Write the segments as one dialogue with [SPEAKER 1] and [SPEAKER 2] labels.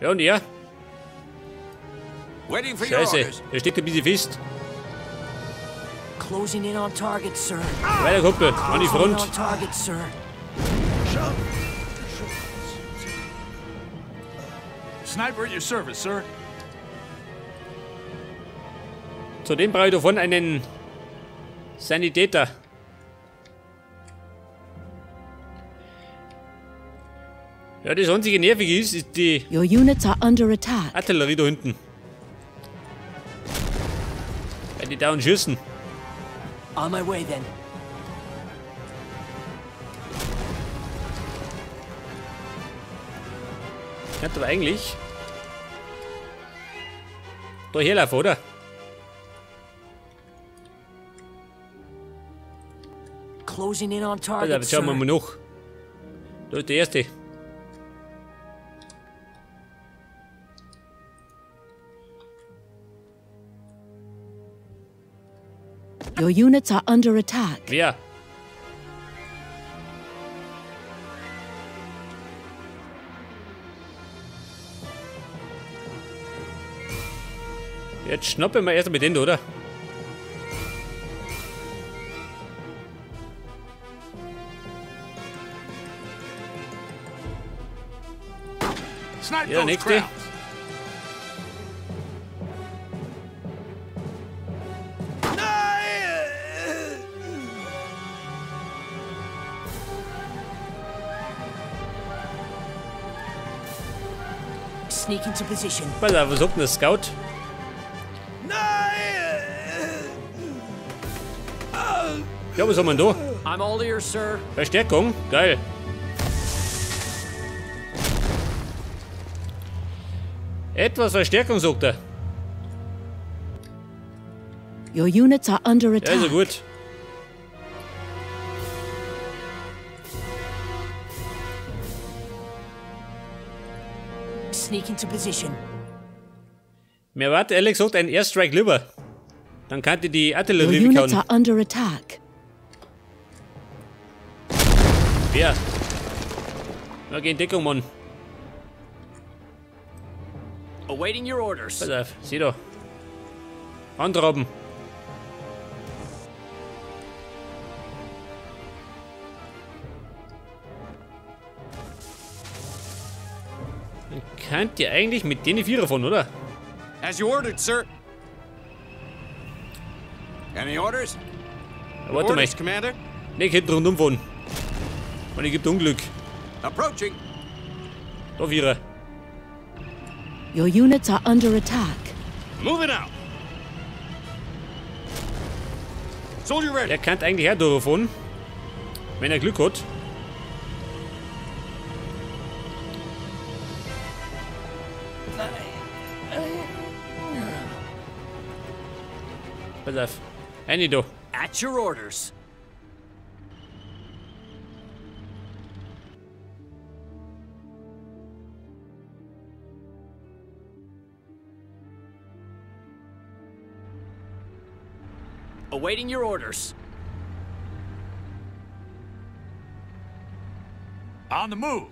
[SPEAKER 1] Ja, und er?
[SPEAKER 2] Waiting for your
[SPEAKER 1] Scheiße,
[SPEAKER 2] orders.
[SPEAKER 1] er steckt ein bisschen fest.
[SPEAKER 3] Closing in on target, sir.
[SPEAKER 1] Weiter, Kumpel, an die
[SPEAKER 3] Closing in
[SPEAKER 1] Front.
[SPEAKER 3] on target, sir.
[SPEAKER 4] Sniper at your service, sir.
[SPEAKER 1] Zudem brauche ich davon einen Sanitäter. Ja, das einzige Nervige ist die
[SPEAKER 5] Your units are under attack.
[SPEAKER 1] Artillerie da hinten. Weil die dauernd schießen.
[SPEAKER 3] On my way then.
[SPEAKER 1] Hat aber eigentlich da herlaufen, oder?
[SPEAKER 3] Closing in on
[SPEAKER 1] Also,
[SPEAKER 3] target,
[SPEAKER 1] jetzt schauen wir
[SPEAKER 3] sir.
[SPEAKER 1] mal nach. Da ist der erste.
[SPEAKER 5] Your units are under attack.
[SPEAKER 1] Wer? Jetzt schnappen wir erst mal den da, oder?
[SPEAKER 4] Snipe
[SPEAKER 1] Ja,
[SPEAKER 4] those
[SPEAKER 1] nächste.
[SPEAKER 4] crowds.
[SPEAKER 3] Sneak into position.
[SPEAKER 1] Pass auf, was sagt denn der Scout? Ja, was haben wir denn da?
[SPEAKER 3] I'm all ears, sir.
[SPEAKER 1] Verstärkung? Geil. Etwas Verstärkung, sagt er.
[SPEAKER 5] Your units are under
[SPEAKER 1] Ja,
[SPEAKER 5] attack.
[SPEAKER 1] ist ja gut.
[SPEAKER 3] Sneak into position.
[SPEAKER 1] Mir warte ehrlich gesagt ein Airstrike lieber. Dann kann ich die
[SPEAKER 5] Your
[SPEAKER 1] Artillerie
[SPEAKER 5] units
[SPEAKER 1] weghauen.
[SPEAKER 5] are under attack.
[SPEAKER 1] Wer? Na, geh in Deckung, Mann.
[SPEAKER 3] Awaiting your orders.
[SPEAKER 1] Pass auf, sieh da. Antraben. Man könnte ja eigentlich mit denen Vierer fahren, oder?
[SPEAKER 2] As you ordered, sir. Any orders?
[SPEAKER 1] Ja, warte mal.
[SPEAKER 2] Orders, Commander.
[SPEAKER 1] Nicht hinten rundum fahren. Und ich gibt Unglück.
[SPEAKER 2] Approaching.
[SPEAKER 1] Da Vierer.
[SPEAKER 5] Your units are under attack.
[SPEAKER 2] Moving out. Soldier ready.
[SPEAKER 1] Er kann eigentlich auch durchfahren. Wenn er Glück hat. Pass auf. Eine da.
[SPEAKER 3] At your orders. Awaiting your orders.
[SPEAKER 4] On the move.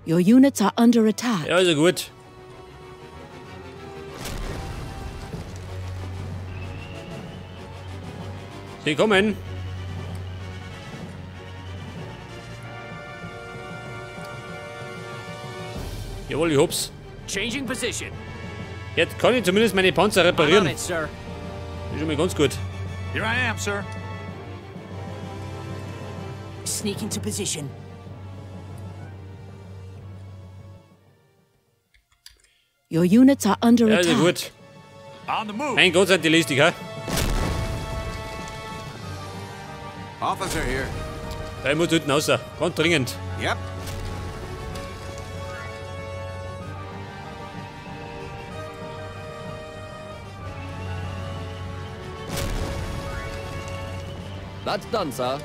[SPEAKER 5] Your units are under attack.
[SPEAKER 1] Ja, ist ja gut. Sie kommen. Jawohl, ich hab's.
[SPEAKER 3] Changing position.
[SPEAKER 1] Jetzt kann ich zumindest meine Panzer
[SPEAKER 3] I'm on
[SPEAKER 1] reparieren.
[SPEAKER 3] it, sir.
[SPEAKER 1] Das ist schon mal ganz gut.
[SPEAKER 4] Here I am, sir.
[SPEAKER 3] Sneak into position.
[SPEAKER 5] Your units are under
[SPEAKER 1] Ja, ist ja
[SPEAKER 5] attack.
[SPEAKER 1] gut.
[SPEAKER 4] On the move.
[SPEAKER 1] Mein Gott, sind die listig, ha?
[SPEAKER 2] Officer here.
[SPEAKER 1] Da ich muss hinten raus. Ganz dringend.
[SPEAKER 2] Yep.
[SPEAKER 6] That's done, sir.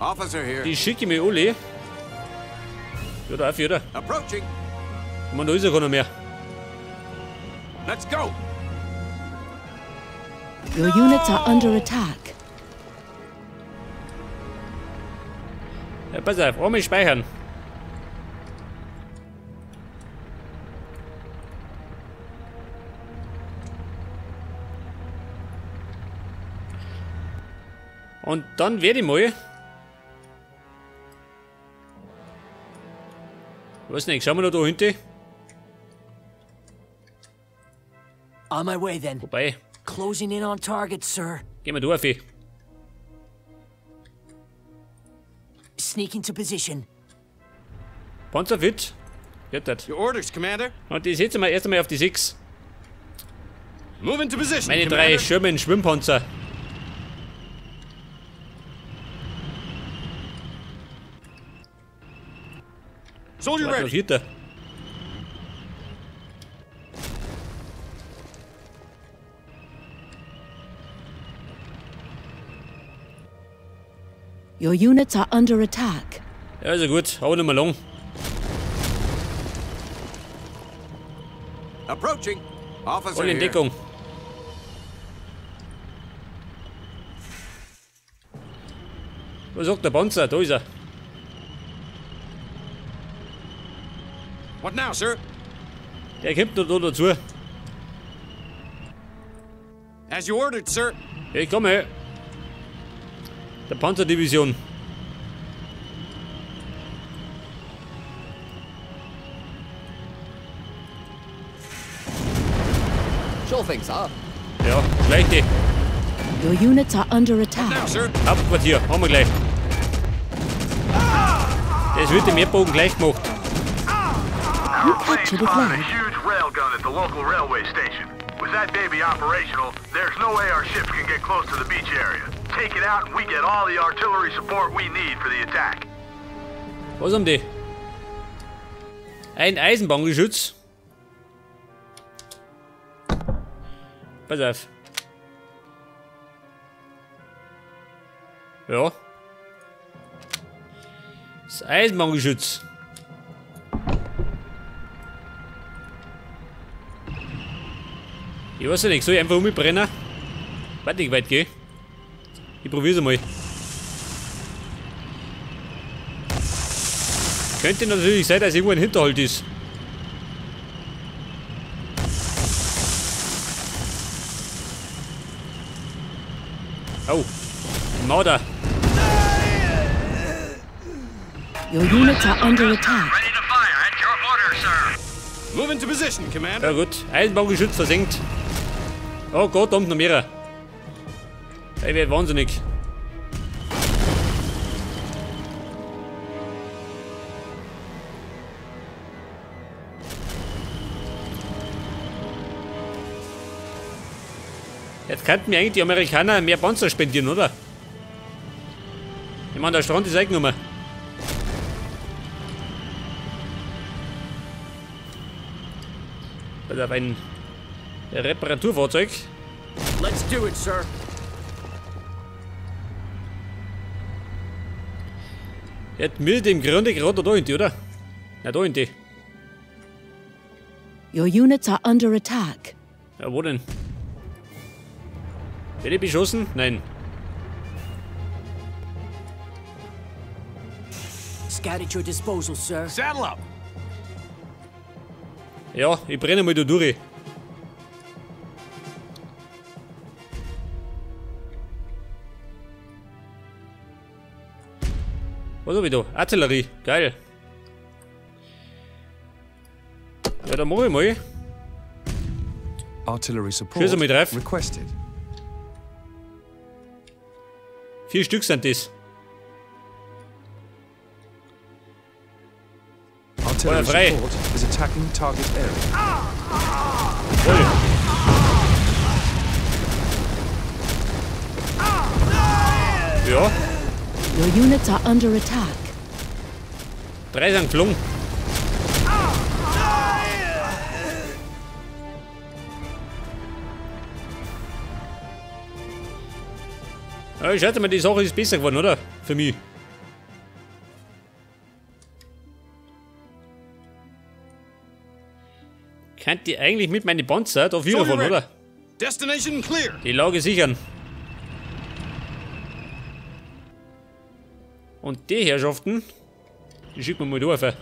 [SPEAKER 2] Officer here.
[SPEAKER 1] Die schicke ich mir alle. Ja, da auf, oder?
[SPEAKER 2] Approaching.
[SPEAKER 1] Ich meine, da ist ja keiner mehr.
[SPEAKER 2] Let's go.
[SPEAKER 5] Your units are under attack.
[SPEAKER 1] Ja, pass auf, einmal speichern. Und dann werde ich mal. Was denn? Schauen wir noch da hinten.
[SPEAKER 3] On my way then.
[SPEAKER 1] Wobei,
[SPEAKER 3] Closing in on target, sir.
[SPEAKER 1] gehen wir da auf.
[SPEAKER 3] Sneaking to position.
[SPEAKER 1] Panzerfit. Geht das.
[SPEAKER 2] Your orders, Commander.
[SPEAKER 1] Und die setzen wir erst einmal auf die 6.
[SPEAKER 2] Move into position,
[SPEAKER 1] Meine
[SPEAKER 2] Commander.
[SPEAKER 1] 3 Sherman Schwimmpanzer.
[SPEAKER 2] Soldier
[SPEAKER 1] Warte,
[SPEAKER 2] ready.
[SPEAKER 1] 4.
[SPEAKER 5] Your units are under attack.
[SPEAKER 1] Ja, also gut, hau nicht mehr lang.
[SPEAKER 2] Approaching. Officer
[SPEAKER 1] Voll in
[SPEAKER 2] here.
[SPEAKER 1] Deckung. Was sagt der Panzer? Da ist er.
[SPEAKER 2] What now, sir?
[SPEAKER 1] Der kommt noch da dazu.
[SPEAKER 2] As you ordered, sir.
[SPEAKER 1] Ich komme. Der Panzerdivision.
[SPEAKER 6] Sure thing, sir.
[SPEAKER 1] Ja, gleich die.
[SPEAKER 5] Your units are under
[SPEAKER 2] Now,
[SPEAKER 5] attack.
[SPEAKER 2] sir.
[SPEAKER 1] Hauptquartier, haben wir gleich. Das wird im Erdbogen gleich gemacht.
[SPEAKER 5] You captured a
[SPEAKER 7] Found a
[SPEAKER 5] flag.
[SPEAKER 7] huge railgun at the local railway station. With that baby operational, there's no way our ships can get close to the beach area. Take it out and we get all the artillery support we need for the attack.
[SPEAKER 1] Was haben die? Ein Eisenbahngeschütz. Pass auf. Ja. Das Eisenbahngeschütz. Ich weiß ja nicht, soll ich einfach umbrennen? Warte, ich weit gehe. Ich probier's einmal. Könnte natürlich sein, dass irgendwo ein Hinterhalt ist. Oh, Mauder.
[SPEAKER 5] Your units are under attack.
[SPEAKER 7] Ready to fire at your order, sir.
[SPEAKER 2] Move into position, Commander.
[SPEAKER 1] Ja gut, Eisenbahngeschütz versenkt. Oh Gott, da kommt noch mehr. Ich werde wahnsinnig. Jetzt könnten mir eigentlich die Amerikaner mehr Panzer spendieren, oder? Ich meine, der Strand ist eingenommen. Also auf ein Reparaturfahrzeug.
[SPEAKER 3] Let's do it, sir.
[SPEAKER 1] Jetzt müsste im Grunde gerade da hinten, oder? Na, da hinten.
[SPEAKER 5] Your units are under attack.
[SPEAKER 1] Ja, wo denn? Werde ich beschossen? Nein.
[SPEAKER 3] Scout at your disposal, sir.
[SPEAKER 4] Saddle up.
[SPEAKER 1] Ja, ich brenne mal da durch. Was hab ich da? Artillerie. Geil. Ja, dann mach ich mal.
[SPEAKER 8] Artillery support
[SPEAKER 1] Schieß einmal drauf.
[SPEAKER 8] requested.
[SPEAKER 1] 4 Stück sind das.
[SPEAKER 8] Artillery
[SPEAKER 1] frei.
[SPEAKER 8] support is attacking target area.
[SPEAKER 1] Voll. Ja,
[SPEAKER 5] Your units are under attack.
[SPEAKER 1] 3 sind geflogen. Ja, ich schätze mal, die Sache ist besser geworden, oder? Für mich. Könnt ihr eigentlich mit meinen Panzer da
[SPEAKER 2] Soldier
[SPEAKER 1] fahren,
[SPEAKER 2] ready.
[SPEAKER 1] oder?
[SPEAKER 2] Destination clear.
[SPEAKER 1] Die Lage sichern. Und die Herrschaften, die schicken wir mal durch.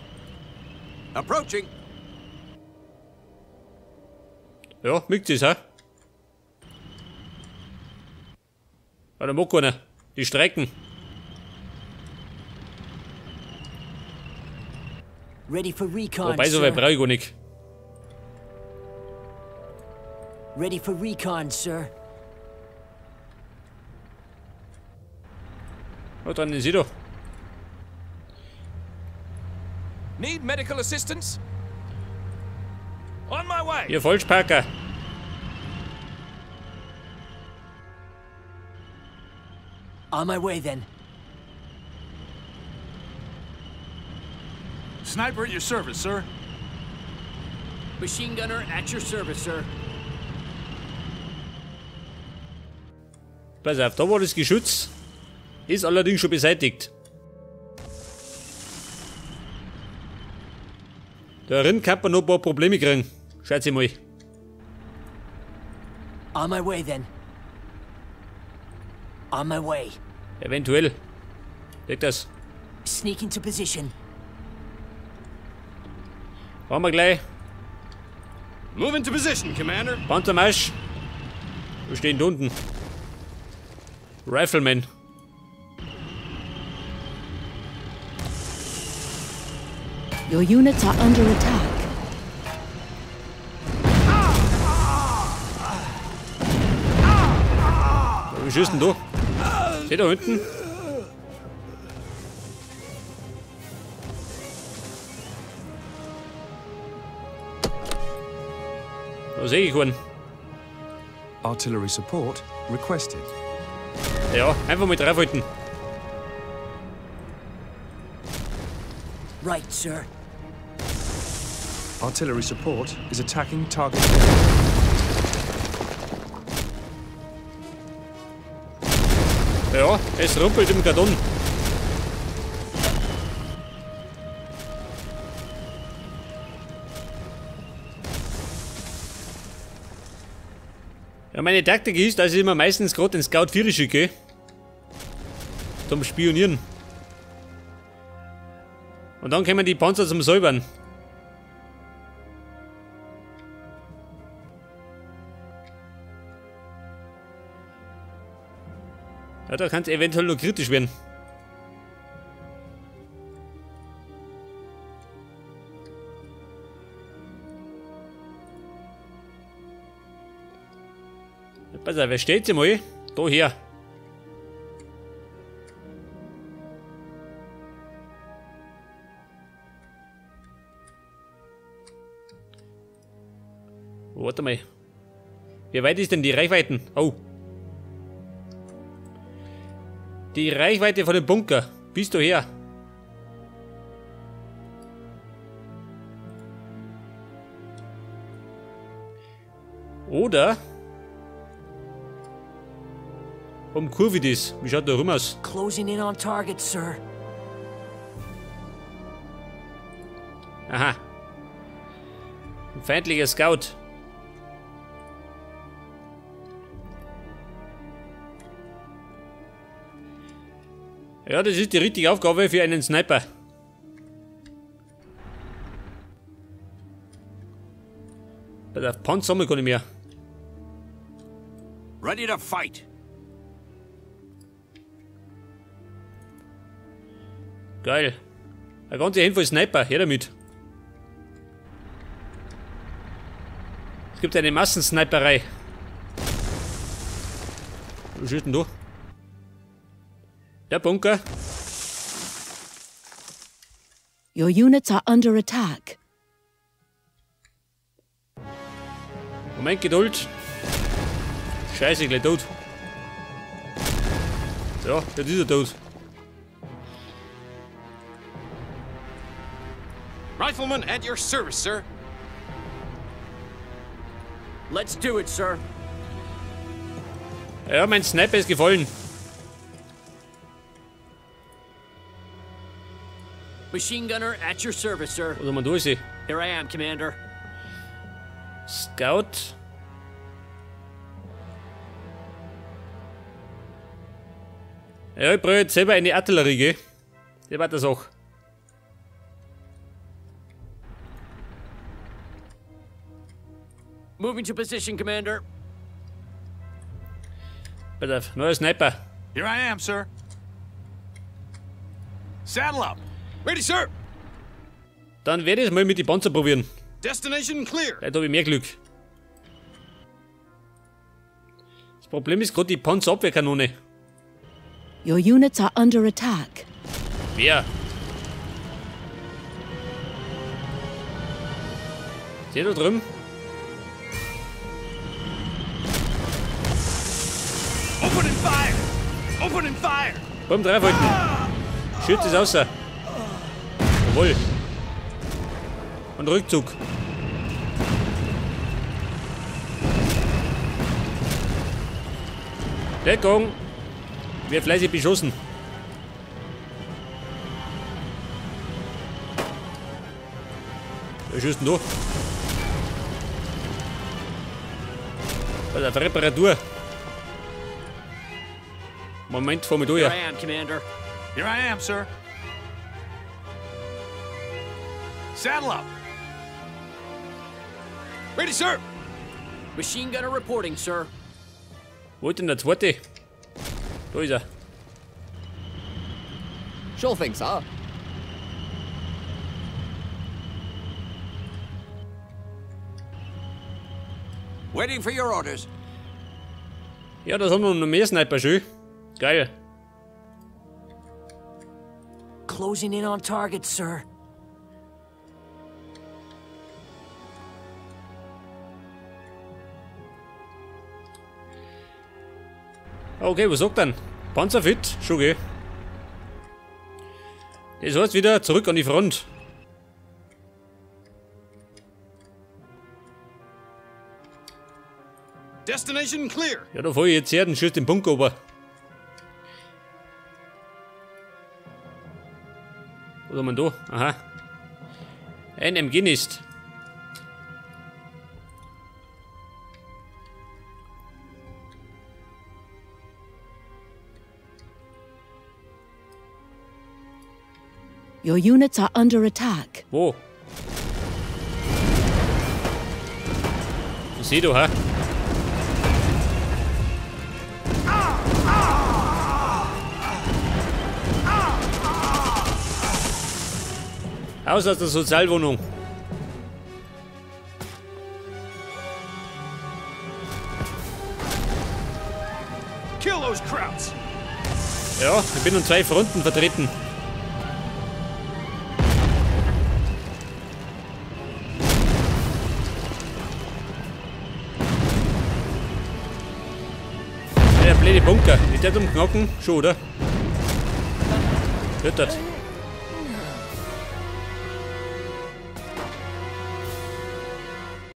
[SPEAKER 2] Approaching.
[SPEAKER 1] Ja, mögt ihr es, ha? Ja, da mag keiner. Die Strecken.
[SPEAKER 3] Ready for recon,
[SPEAKER 1] Wobei, so weit
[SPEAKER 3] sir.
[SPEAKER 1] brauche ich gar nicht.
[SPEAKER 3] Ready for recon, sir.
[SPEAKER 1] Oh, dann ist sie doch.
[SPEAKER 9] Need medical assistance? On my way.
[SPEAKER 1] Hier, Falschparker.
[SPEAKER 3] On my way, then.
[SPEAKER 4] Sniper at your service, sir.
[SPEAKER 3] Machine gunner at your service, sir.
[SPEAKER 1] Pass auf, da war das Geschütz. Ist allerdings schon beseitigt. Darin kann man noch ein paar Probleme kriegen. Schaut mal.
[SPEAKER 3] On my way, then. On my way.
[SPEAKER 1] Eventuell. Leg das.
[SPEAKER 3] Sneak into position.
[SPEAKER 1] Fahren wir gleich.
[SPEAKER 2] Move into position, Commander.
[SPEAKER 1] Panzermarsch. Wir stehen da unten. Rifleman.
[SPEAKER 5] Your units are under attack.
[SPEAKER 1] Wie schießt denn da? Seht da hinten? Da sehe ich einen.
[SPEAKER 8] Artillery support requested.
[SPEAKER 1] Ja, einfach mal draufhalten.
[SPEAKER 3] Right, sir.
[SPEAKER 8] Artillery support is attacking target.
[SPEAKER 1] Ja, es rumpelt im Karton. Ja, meine Taktik ist, dass ich immer meistens gerade den Scout 4 schicke. Zum Spionieren. Und dann kommen die Panzer zum Säubern. Ja, da kann es eventuell noch kritisch werden. Ja, pass auf, wer stellt sich mal da her? Warte mal. Wie weit ist denn die Reichweiten? Oh. Die Reichweite von dem Bunker. Bist du her? Oder umkurve ich das. Wie schaut da rum aus?
[SPEAKER 3] Closing in on target, sir.
[SPEAKER 1] Aha. Ein feindlicher Scout. Ja, das ist die richtige Aufgabe für einen Sniper. Pass auf, Panzer sammeln kann ich mehr.
[SPEAKER 2] Ready to fight.
[SPEAKER 1] Geil. Eine ganze Handvoll Sniper, her damit. Es gibt eine Massensniperei. Wo schießt denn du? Der Bunker.
[SPEAKER 5] Your units are under attack.
[SPEAKER 1] Moment, Geduld. Scheiße, gleich tot. So, jetzt ist er tot.
[SPEAKER 2] Rifleman at your service, sir.
[SPEAKER 3] Let's do it, sir.
[SPEAKER 1] Ja, mein Sniper ist gefallen.
[SPEAKER 3] Machine gunner at your service, sir.
[SPEAKER 1] Oder man da ist sie.
[SPEAKER 3] Here I am, Commander.
[SPEAKER 1] Scout. Ja, ich brauche jetzt selber eine Artillerie, gell? Die war das auch.
[SPEAKER 3] Moving to position, Commander.
[SPEAKER 1] Pass auf, neuer Sniper.
[SPEAKER 4] Here I am, sir. Saddle up.
[SPEAKER 2] Ready, sir.
[SPEAKER 1] Dann werde ich es mal mit den Panzer probieren.
[SPEAKER 2] Destination clear.
[SPEAKER 1] Vielleicht habe ich mehr Glück. Das Problem ist gerade die Panzerabwehrkanone.
[SPEAKER 5] Your units are under attack.
[SPEAKER 1] Wer? Seht ihr da drüben?
[SPEAKER 4] Open and fire! Open and fire!
[SPEAKER 1] Beim draufhalten. Schützt es außer. Jawohl. Und Rückzug. Deckung. Wird fleißig beschossen. Wer schießt denn da? Was auf Reparatur. Moment, fahr mich da
[SPEAKER 3] Here
[SPEAKER 1] her.
[SPEAKER 3] I am, Commander.
[SPEAKER 4] Here I am, sir. Saddle up.
[SPEAKER 2] Ready, sir.
[SPEAKER 3] Machine gunner reporting, sir.
[SPEAKER 1] Wo ist denn der zweite? Da ist er.
[SPEAKER 6] Sure thing, sir.
[SPEAKER 9] Waiting for your orders.
[SPEAKER 1] Ja, da sind noch mehr Sniper schön. Geil.
[SPEAKER 3] Closing in on target, sir.
[SPEAKER 1] Okay, was sagt dann? Panzerfit? Schon geh. Das heißt wieder zurück an die Front.
[SPEAKER 2] Destination clear.
[SPEAKER 1] Ja, da fahr ich jetzt her, dann schießt den Bunker ober. Was haben wir da? Aha. Ein MG-Nist.
[SPEAKER 5] Your units are under attack.
[SPEAKER 1] Wo? Ich seh du, ha? Aus der Sozialwohnung.
[SPEAKER 2] Kill those Krauts.
[SPEAKER 1] Ja, ich bin an 2 Fronten vertreten. Der blöde Bunker. Ist der zum Knacken? Schon, oder? Hört das.